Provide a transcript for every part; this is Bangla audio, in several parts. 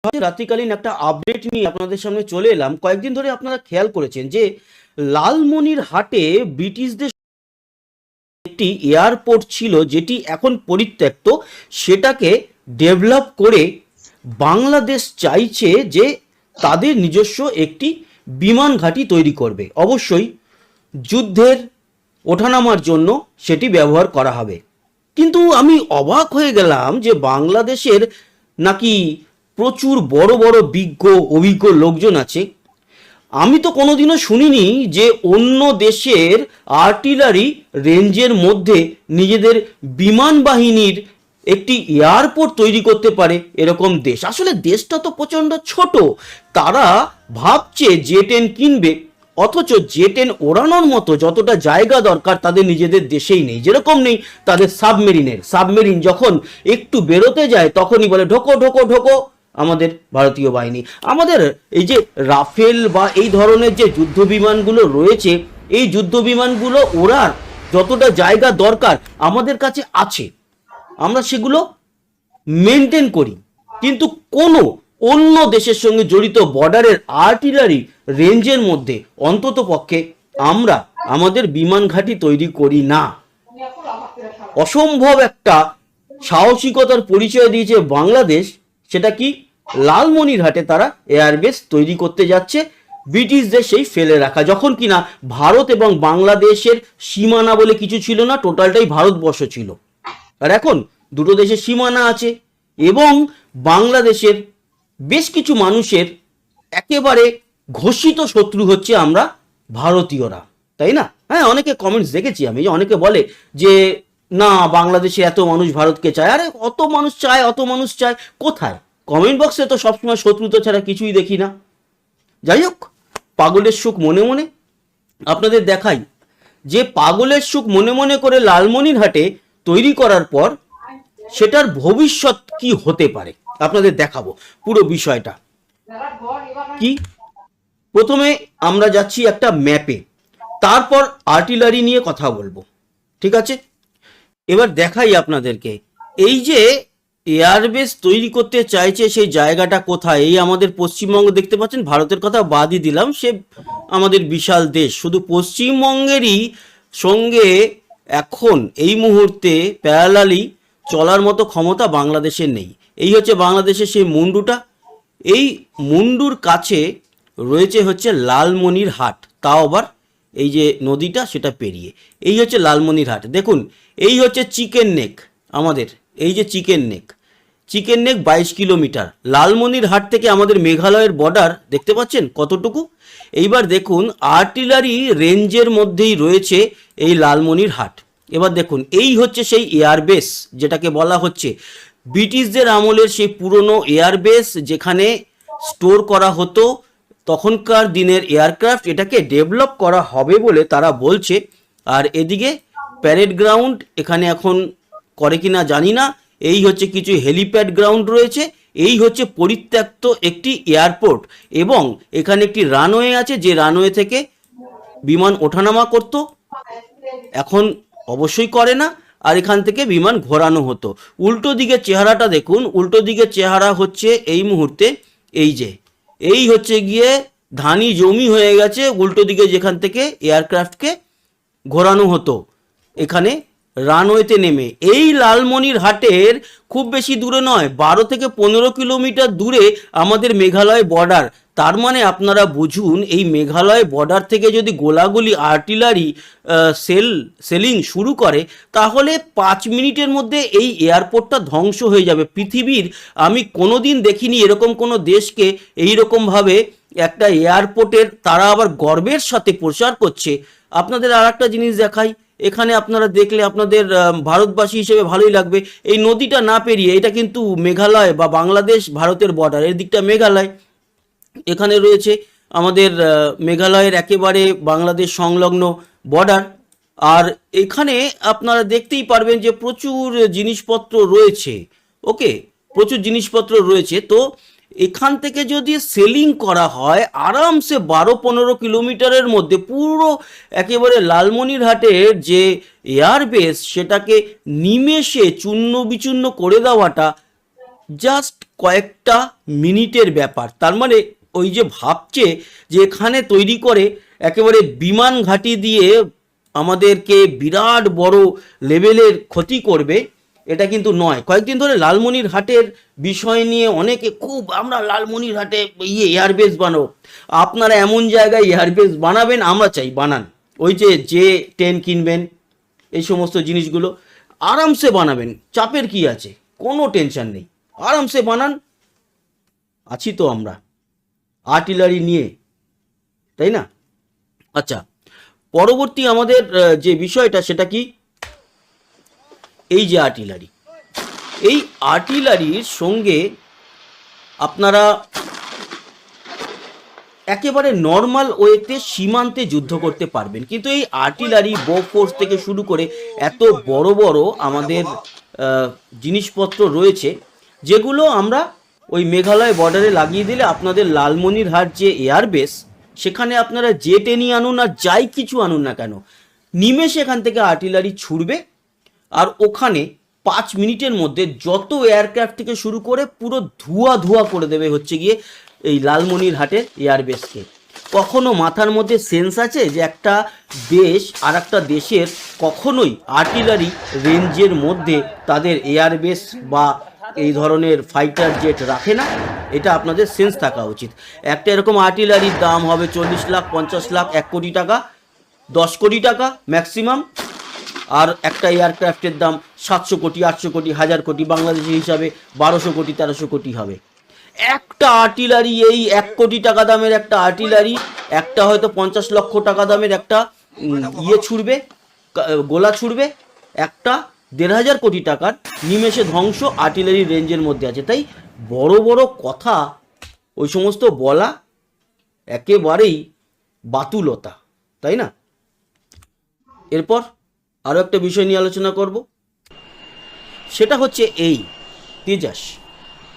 রাত্রিকালীন একটা আপডেট নিয়ে আপনাদের সামনে চলে এলাম। কয়েকদিন ধরে আপনারা খেয়াল করেছেন যে লালমনিরহাটে ব্রিটিশদের একটি এয়ারপোর্ট ছিল যেটি এখন পরিত্যক্ত, সেটাকে ডেভেলপ করে বাংলাদেশ চাইছে যে তাদের নিজস্ব একটি বিমান ঘাঁটি তৈরি করবে। অবশ্যই যুদ্ধের ওঠানামার জন্য সেটি ব্যবহার করা হবে। কিন্তু আমি অবাক হয়ে গেলাম যে বাংলাদেশের নাকি প্রচুর বড় বড় অভিজ্ঞ লোকজন আছে। আমি তো কোনোদিনও শুনিনি যে অন্য দেশের আর্টিলারি রেঞ্জের মধ্যে নিজেদের বিমান বাহিনীর একটি এয়ারপোর্ট তৈরি করতে পারে এরকম দেশ। আসলে দেশটা তো প্রচণ্ড ছোট। তারা ভাবছে জে-10 কিনবে, অথচ জে-10 ওড়ানোর মতো যতটা জায়গা দরকার তাদের নিজেদের দেশেই নেই। যেরকম নেই তাদের সাবমেরিন যখন একটু বেরোতে যায় তখনই বলে ঢোকো ঢোকো ঢোকো আমাদের ভারতীয় বাহিনী। আমাদের এই যে রাফেল বা এই ধরনের যে যুদ্ধ বিমানগুলো রয়েছে, এই যুদ্ধ বিমানগুলো ওড়ার যতটা জায়গা দরকার আমাদের কাছে আছে, আমরা সেগুলো মেনটেন করি। কিন্তু কোনো অন্য দেশের সঙ্গে জড়িত বর্ডারের আর্টিলারি রেঞ্জের মধ্যে অন্তত পক্ষে আমরা আমাদের বিমান ঘাঁটি তৈরি করি না। অসম্ভব একটা সাহসিকতার পরিচয় দিয়েছে বাংলাদেশ। সেটা কি? লালমনিরহাটে তারা এয়ারবেস তৈরি করতে যাচ্ছে ব্রিটিশদের সেই ফেলে রাখা, যখন কিনা ভারত এবং বাংলাদেশের সীমানা বলে কিছু ছিল না, টোটালটাই ভারতবর্ষ ছিল। আর এখন দুটো দেশের সীমানা আছে এবং বাংলাদেশের বেশ কিছু মানুষের একেবারে ঘোষিত শত্রু হচ্ছে আমরা ভারতীয়রা, তাই না? হ্যাঁ, অনেকে কমেন্টস দেখেছি আমি, অনেকে বলে যে না, বাংলাদেশে এত মানুষ ভারতকে চায়। আরে অত মানুষ চায় কোথায়? কমেন্ট বক্সে তো সবসময় শত্রুতা ছাড়া কিছুই দেখি না। যাই হোক, পাগলের সুখ মনে মনে আপনাদের দেখাই যে পাগলের সুখ মনে মনে করে লালমনিরহাটে তৈরি করার পর সেটার ভবিষ্যৎ কি হতে পারে আপনাদের দেখাবো পুরো বিষয়টা কি। প্রথমে আমরা যাচ্ছি একটা ম্যাপে, তারপর আর্টিলারি নিয়ে কথা বলবো, ঠিক আছে? এবার দেখাই আপনাদেরকে এই যে এয়ারবেস তৈরি করতে চাইছে সেই জায়গাটা কোথায়। এই আমাদের পশ্চিমবঙ্গ দেখতে পাচ্ছেন, ভারতের কথা বাদই দিলাম, সে আমাদের বিশাল দেশ। শুধু পশ্চিমবঙ্গেরই সঙ্গে এখন এই মুহূর্তে প্যারালালি চলার মতো ক্ষমতা বাংলাদেশের নেই। এই হচ্ছে বাংলাদেশের সেই মুন্ডুটা। এই মুন্ডুর কাছে রয়েছে হচ্ছে লালমনিরহাট, তাও আবার এই যে নদীটা সেটা পেরিয়ে। এই হচ্ছে লালমনিরহাট। দেখুন, এই হচ্ছে চিকেন নেক আমাদের, এই যে চিকেন নেক 22 কিলোমিটার। লালমনিরহাট থেকে আমাদের মেঘালয়ের বর্ডার দেখতে পাচ্ছেন কতটুকু। এইবার দেখুন আর্টিলারি রেঞ্জের মধ্যেই রয়েছে এই লালমনিরহাট। এবার দেখুন এই হচ্ছে সেই এয়ারবেস যেটাকে বলা হচ্ছে ব্রিটিশদের আমলের সেই পুরনো এয়ারবেস, যেখানে স্টোর করা হতো তখনকার দিনের এয়ারক্রাফট। এটাকে ডেভেলপ করা হবে বলে তারা বলছে। আর এদিকে প্যারেড গ্রাউন্ড এখানে এখন করে কিনা জানি না। এই হচ্ছে কিছু হেলিপ্যাড গ্রাউন্ড রয়েছে। এই হচ্ছে পরিত্যক্ত একটি এয়ারপোর্ট এবং এখানে একটি রানওয়ে আছে, যে রানওয়ে থেকে বিমান ওঠানামা করতো, এখন অবশ্যই করে না। আর এখান থেকে বিমান ঘোরানো হতো। উল্টো দিকের চেহারাটা দেখুন, উল্টো দিকের চেহারা হচ্ছে এই মুহূর্তে এই হচ্ছে গিয়ে ধানি জমি হয়ে গেছে উল্টো দিকে, যেখান থেকে এয়ারক্রাফটকে ঘোরানো হতো এখানে রানওয়েতে নেমে। এই লালমনিরহাটের খুব বেশি দূরে নয়, 12 থেকে 15 কিলোমিটার দূরে আমাদের মেঘালয় বর্ডার। তার মানে আপনারা বুঝুন, এই মেঘালয় বর্ডার থেকে যদি গোলাগুলি আর্টিলারি সেলিং শুরু করে তাহলে 5 মিনিটের মধ্যে এই এয়ারপোর্টটা ধ্বংস হয়ে যাবে। পৃথিবীর আমি কোনোদিন দেখিনি এরকম কোনো দেশকে এইরকমভাবে একটা এয়ারপোর্টের তারা আবার গর্বের সাথে প্রচার করছে। আপনাদের আর একটা জিনিস দেখাই, এখানে আপনারা দেখলে আপনাদের ভারতবাসী হিসেবে ভালোই লাগবে। এই নদীটা না পেরিয়ে, এটা কিন্তু মেঘালয় বা বাংলাদেশ ভারতের বর্ডার, এর দিকটা মেঘালয়, এখানে রয়েছে আমাদের মেঘালয়ের একেবারে বাংলাদেশ সংলগ্ন বর্ডার। আর এখানে আপনারা দেখতেই পারবেন যে প্রচুর জিনিসপত্র রয়েছে। ওকে, প্রচুর জিনিসপত্র রয়েছে। তো এখান থেকে যদি সেলিং করা হয় আরামসে 12-15 কিলোমিটারের মধ্যে পুরো একেবারে লালমনিরহাটের যে এয়ারবেস সেটাকে নিমেষে চূর্ণ বিচূর্ণ করে দেওয়াটা জাস্ট কয়েকটা মিনিটের ব্যাপার। তার মানে ওই যে ভাবছে যে এখানে তৈরি করে একেবারে বিমান ঘাঁটি দিয়ে আমাদেরকে বিরাট বড় লেভেলের ক্ষতি করবে, এটা কিন্তু নয়। কয়েকদিন ধরে লালমনিরহাটের বিষয় নিয়ে অনেকে খুব, আমরা লালমনিরহাটে এয়ারবেস বানাবো। আপনারা এমন জায়গায় এয়ারবেস বানাবেন, আমরা চাই বানান। ওই যে 10 কিনবেন, এই সমস্ত জিনিসগুলো আরামসে বানাবেন, চাপের কি আছে, কোনো টেনশন নেই, আরামসে বানান। আছি তো আমরা আর্টিলারি নিয়ে, তাই না? আচ্ছা, পরবর্তী আমাদের যে বিষয়টা সেটা কি, এই যে আর্টিলারি, এই আর্টিলারির সঙ্গে আপনারা একেবারে নর্মাল ওয়েতে সীমান্তে যুদ্ধ করতে পারবেন, কিন্তু এই আর্টিলারি বোফোর্স থেকে শুরু করে এত বড় বড় আমাদের জিনিসপত্র রয়েছে, যেগুলো আমরা ওই মেঘালয় বর্ডারে লাগিয়ে দিলে আপনাদের লালমনিরহাট যে এয়ারবেস, সেখানে আপনারা জেট নিয়ে আনুন আর যাই কিছু আনুন না কেন, নিমেষে এখান থেকে আর্টিলারি ছুড়বে। আর ওখানে 5 মিনিটের মধ্যে যত এয়ারক্রাফট থেকে শুরু করে পুরো ধোঁয়া ধোঁয়া করে দেবে হচ্ছে গিয়ে এই লালমনিরহাটের এয়ারবেসকে। কখনো মাথার মধ্যে সেন্স আছে যে একটা দেশ আর একটা দেশের কখনোই আর্টিলারি রেঞ্জের মধ্যে তাদের এয়ারবেস বা এই ধরনের ফাইটার জেট রাখে না? এটা আপনাদের সেন্স থাকা উচিত। একটা এরকম আর্টিলারির দাম হবে 40 লাখ, 50 লাখ, 1 কোটি টাকা, 10 কোটি টাকা ম্যাক্সিমাম। আর একটা এয়ারক্রাফটের দাম 700 কোটি, 800 কোটি, 1000 কোটি, বাংলাদেশি হিসাবে 1200 কোটি, 1300 কোটি হবে। একটা আর্টিলারি, এই 1 কোটি টাকা দামের একটা আর্টিলারি, একটা হয়তো 50 লক্ষ টাকা দামের একটা ছুড়বে, গোলা ছুড়বে, একটা 1500 কোটি টাকার নিমেষে ধ্বংস আর্টিলারি রেঞ্জের মধ্যে আছে। তাই বড় বড় কথা ওই সমস্ত বলা একেবারেই বাতুলতা, তাই না? এরপর আরও একটা বিষয় নিয়ে আলোচনা করব, সেটা হচ্ছে এই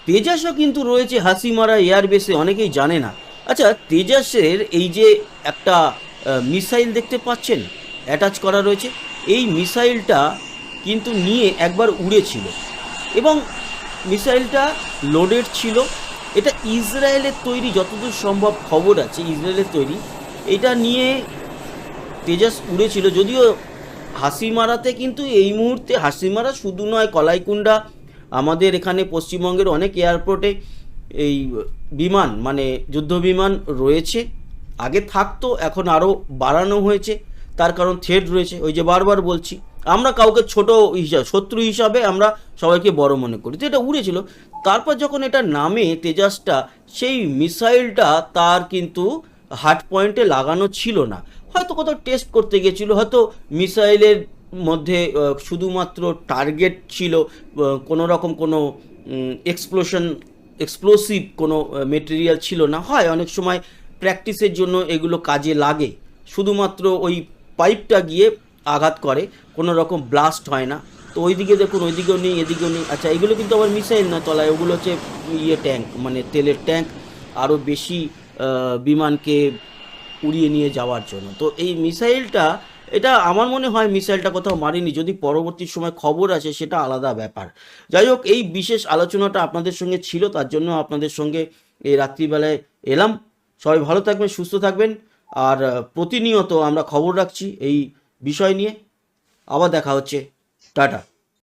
তেজাসও কিন্তু রয়েছে হাসিমারা এয়ারবেসে, অনেকেই জানে না। আচ্ছা, তেজাসের এই যে একটা মিসাইল দেখতে পাচ্ছেন অ্যাটাচ করা রয়েছে, এই মিসাইলটা কিন্তু নিয়ে একবার উড়েছিল এবং মিসাইলটা লোডেড ছিল। এটা ইসরায়েলের তৈরি, যতদূর সম্ভব খবর আছে ইসরায়েলের তৈরি। এটা নিয়ে তেজাস উড়েছিল, যদিও হাসিমারাতে কিন্তু এই মুহূর্তে, হাসিমারা শুধু নয়, কলাইকুণ্ডা, আমাদের এখানে পশ্চিমবঙ্গের অনেক এয়ারপোর্টে এই বিমান মানে যুদ্ধ বিমান রয়েছে। আগে থাকতো, এখন আরও বাড়ানো হয়েছে, তার কারণ থ্রেট রয়েছে। ওই যে বারবার বলছি, আমরা কাউকে ছোট হিসাবে, শত্রু হিসাবে আমরা সবাইকে বড় মনে করি। তো এটা উড়েছিল, তারপর যখন এটা নামে তেজাসটা, সেই মিসাইলটা তার কিন্তু হার্ড পয়েন্টে লাগানো ছিল না, হয়তো কোথাও টেস্ট করতে গেছিলো, হয়তো মিসাইলের মধ্যে শুধুমাত্র টার্গেট ছিল, কোনো রকম কোনো এক্সপ্লোসিভ কোনো মেটেরিয়াল ছিল না। হয় অনেক সময় প্র্যাকটিসের জন্য এগুলো কাজে লাগে, শুধুমাত্র ওই পাইপটা গিয়ে আঘাত করে, কোনো রকম ব্লাস্ট হয় না। তো ওইদিকে দেখুন, ওইদিকেও নেই, এদিকেও নেই। আচ্ছা, এগুলো কিন্তু আবার মিসাইল না তলায়, ওগুলো হচ্ছে ট্যাঙ্ক, মানে তেলের ট্যাঙ্ক, আরও বেশি বিমানকে উড়িয়ে নিয়ে যাওয়ার জন্য। তো এই মিসাইলটা, এটা আমার মনে হয় মিসাইলটা কোথাও মারেনি, যদি পরবর্তী সময় খবর আসে সেটা আলাদা ব্যাপার। যাই হোক, এই বিশেষ আলোচনাটা আপনাদের সঙ্গে ছিল, তার জন্য আপনাদের সঙ্গে এই রাত্রিবেলায় এলাম। সবাই ভালো থাকবেন, সুস্থ থাকবেন, আর প্রতিনিয়ত আমরা খবর রাখছি এই বিষয় নিয়ে। আবার দেখা হচ্ছে, টাটা।